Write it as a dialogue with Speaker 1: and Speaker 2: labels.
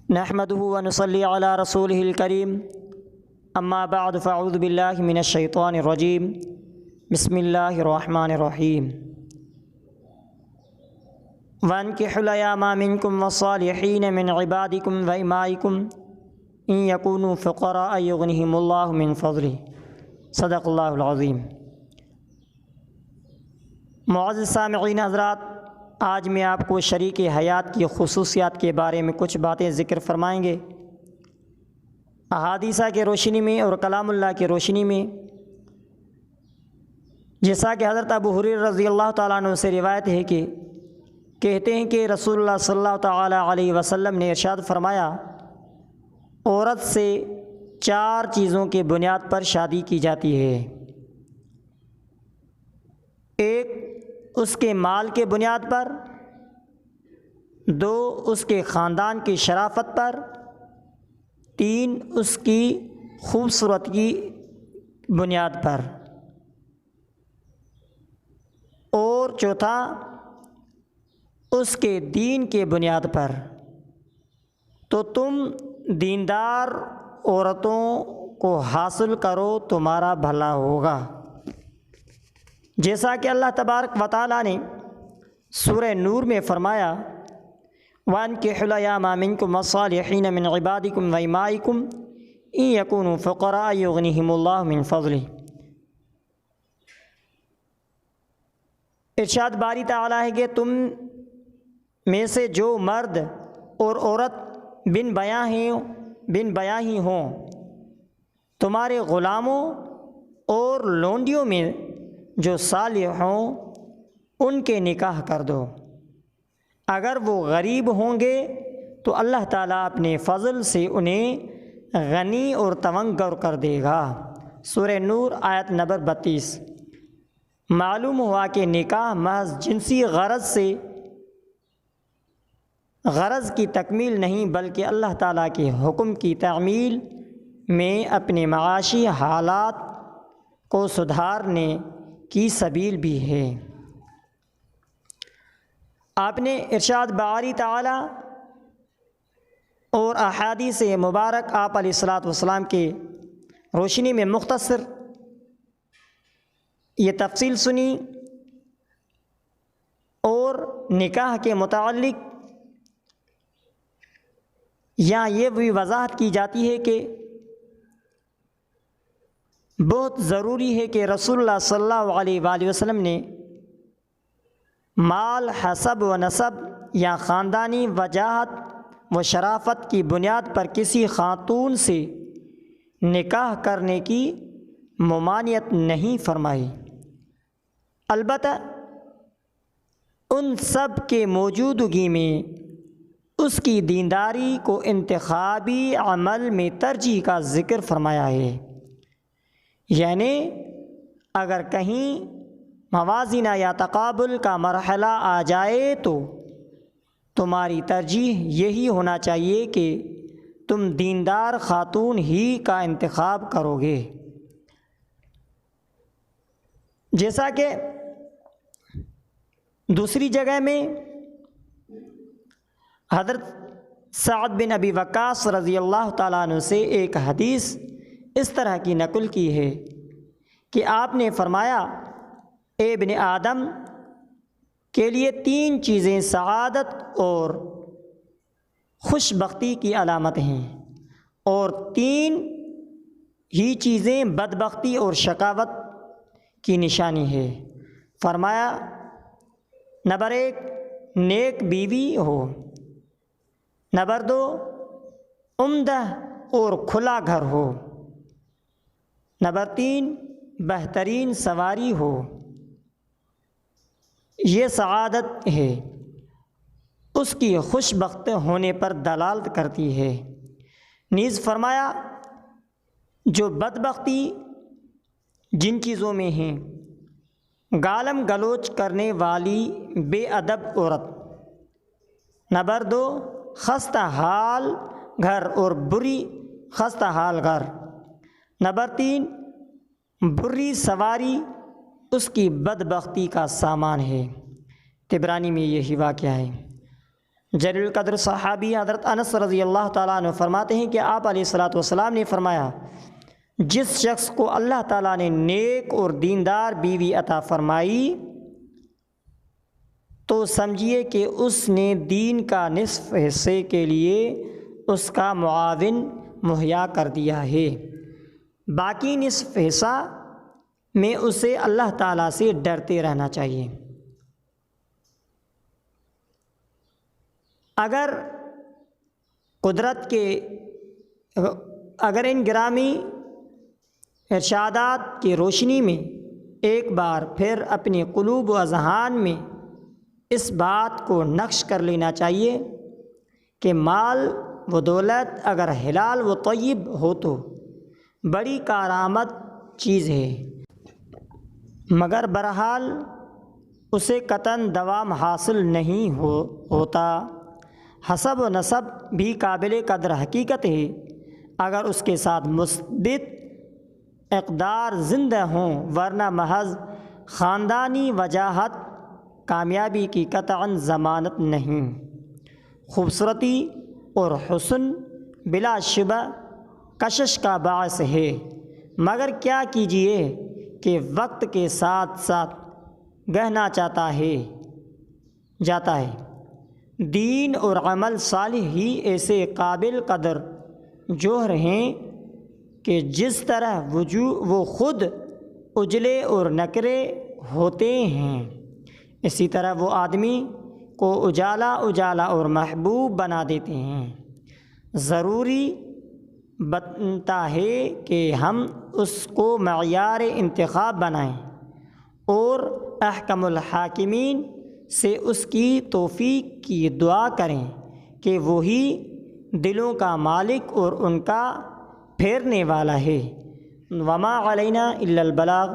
Speaker 1: نحمده ونصلي على رسوله الكريم اما بعد فاعوذ بالله من الشيطان الرجيم بسم الله الرحمن الرحيم وانكحوا الأيام منكم والصالحين من عبادكم وإمائكم إن يكونوا فقراء يغنهم الله من فضله صدق اللہ العظیم۔ معزز سامعین حضرات، آج میں آپ کو شریک حیات کی خصوصیات کے بارے میں کچھ باتیں ذکر فرمائیں گے۔ احادیثہ کے روشنی میں اور کلام اللہ کی روشنی میں، جیسا کہ حضرت ابو ہریرہ رضی اللہ تعالیٰ عنہ سے روایت ہے کہ کہتے ہیں کہ رسول اللہ صلی اللہ تعالیٰ علیہ وسلم نے ارشاد فرمایا، عورت سے 4 چیزوں کے بنیاد پر شادی کی جاتی ہے۔ ایک، اس کے مال کے بنیاد پر، 2 اس کے خاندان کی شرافت پر، 3 اس کی خوبصورت کی بنیاد پر، اور چوتھا اس کے دین کے بنیاد پر۔ تو تم دیندار عورتوں کو حاصل کرو، تمہارا بھلا ہوگا۔ جیسا کہ اللہ تبارک و تعالیٰ نے سورہ نور میں فرمایا، وَانكِحُوا الْأَيَامَ مِنكُمْ وَالصَّالِحِينَ مِنْ عِبَادِكُمْ وَإِمَائِكُمْ إِن يَكُونُوا فُقَرَاءَ يُغْنِهِمُ اللَّهُ مِنْ فَضْلِهِ۔ ارشاد باری تعالیٰ ہے کہ تم میں سے جو مرد اور عورت بن بیاں ہی ہوں، تمہارے غلاموں اور لونڈیوں میں جو صالح ہوں ان کے نکاح کر دو۔ اگر وہ غریب ہوں گے تو اللہ تعالیٰ اپنے فضل سے انہیں غنی اور تونگر کر دے گا۔ سورہ نور آیت نمبر 32۔ معلوم ہوا کہ نکاح محض جنسی غرض کی تکمیل نہیں، بلکہ اللہ تعالیٰ کے حکم کی تعمیل میں اپنے معاشی حالات کو سدھارنے کی سبیل بھی ہے۔ آپ نے ارشاد باری تعالیٰ اور احادیث مبارک آپ علیہ الصلاۃ والسلام کے روشنی میں مختصر یہ تفصیل سنی، اور نکاح کے متعلق یہاں یہ بھی وضاحت کی جاتی ہے کہ بہت ضروری ہے کہ رسول اللہ صلی اللہ علیہ وآلہ وسلم نے مال، حسب و نسب یا خاندانی وجاہت و شرافت کی بنیاد پر کسی خاتون سے نکاح کرنے کی ممانعت نہیں فرمائی، البتہ ان سب کے موجودگی میں اس کی دینداری کو انتخابی عمل میں ترجیح کا ذکر فرمایا ہے۔ یعنی اگر کہیں موازنہ یا تقابل کا مرحلہ آ جائے تو تمہاری ترجیح یہی ہونا چاہیے کہ تم دیندار خاتون ہی کا انتخاب کرو گے۔ جیسا کہ دوسری جگہ میں حضرت سعد بن ابی وقاص رضی اللہ تعالیٰ عنہ سے ایک حدیث اس طرح کی نقل کی ہے کہ آپ نے فرمایا، اے ابن آدم، کے لیے 3 چیزیں سعادت اور خوش بختی کی علامت ہیں، اور 3 ہی چیزیں بدبختی اور شقاوت کی نشانی ہے۔ فرمایا، نمبر 1 نیک بیوی ہو، نمبر 2 عمدہ اور کھلا گھر ہو، نمبر 3 بہترین سواری ہو۔ یہ سعادت ہے، اس کی خوش بخت ہونے پر دلالت کرتی ہے۔ نیز فرمایا، جو بدبختی جن چیزوں میں ہیں، گالم گلوچ کرنے والی بے ادب عورت، نمبر 2 خستہ حال گھر اور بری خستہ حال گھر، نمبر 3 بری سواری اس کی بدبختی کا سامان ہے۔ طبرانی میں یہی واقعہ ہے۔ جلیل القدر صحابی حضرت انس رضی اللہ تعالیٰ عنہ فرماتے ہیں کہ آپ علیہ الصلاۃ والسلام نے فرمایا، جس شخص کو اللہ تعالیٰ نے نیک اور دیندار بیوی عطا فرمائی تو سمجھیے کہ اس نے دین کا نصف حصے کے لیے اس کا معاون مہیا کر دیا ہے، باقی نصف حصہ میں اسے اللہ تعالیٰ سے ڈرتے رہنا چاہیے۔ اگر قدرت کے ان گرامی ارشادات کی روشنی میں ایک بار پھر اپنے قلوب و اذہان میں اس بات کو نقش کر لینا چاہیے کہ مال و دولت اگر حلال و طیب ہو تو بڑی کارآمد چیز ہے، مگر بہرحال اسے قطعاً دوام حاصل نہیں ہوتا۔ حسب و نسب بھی قابل قدر حقیقت ہے اگر اس کے ساتھ مثبت اقدار زندہ ہوں، ورنہ محض خاندانی وجاہت کامیابی کی قطعاً ضمانت نہیں۔ خوبصورتی اور حسن بلا شبہ کشش کا باعث ہے، مگر کیا کیجیے کہ وقت کے ساتھ ساتھ گہنا جاتا ہے۔ دین اور عمل صالح ہی ایسے قابل قدر جوہر ہیں کہ جس طرح وہ خود اجلے اور نکرے ہوتے ہیں، اسی طرح وہ آدمی کو اجالا اور محبوب بنا دیتے ہیں۔ ضروری بنتا ہے کہ ہم اس کو معیار انتخاب بنائیں اور احکم الحاکمین سے اس کی توفیق کی دعا کریں کہ وہی دلوں کا مالک اور ان کا پھیرنے والا ہے۔ وما علینا الا البلاغ۔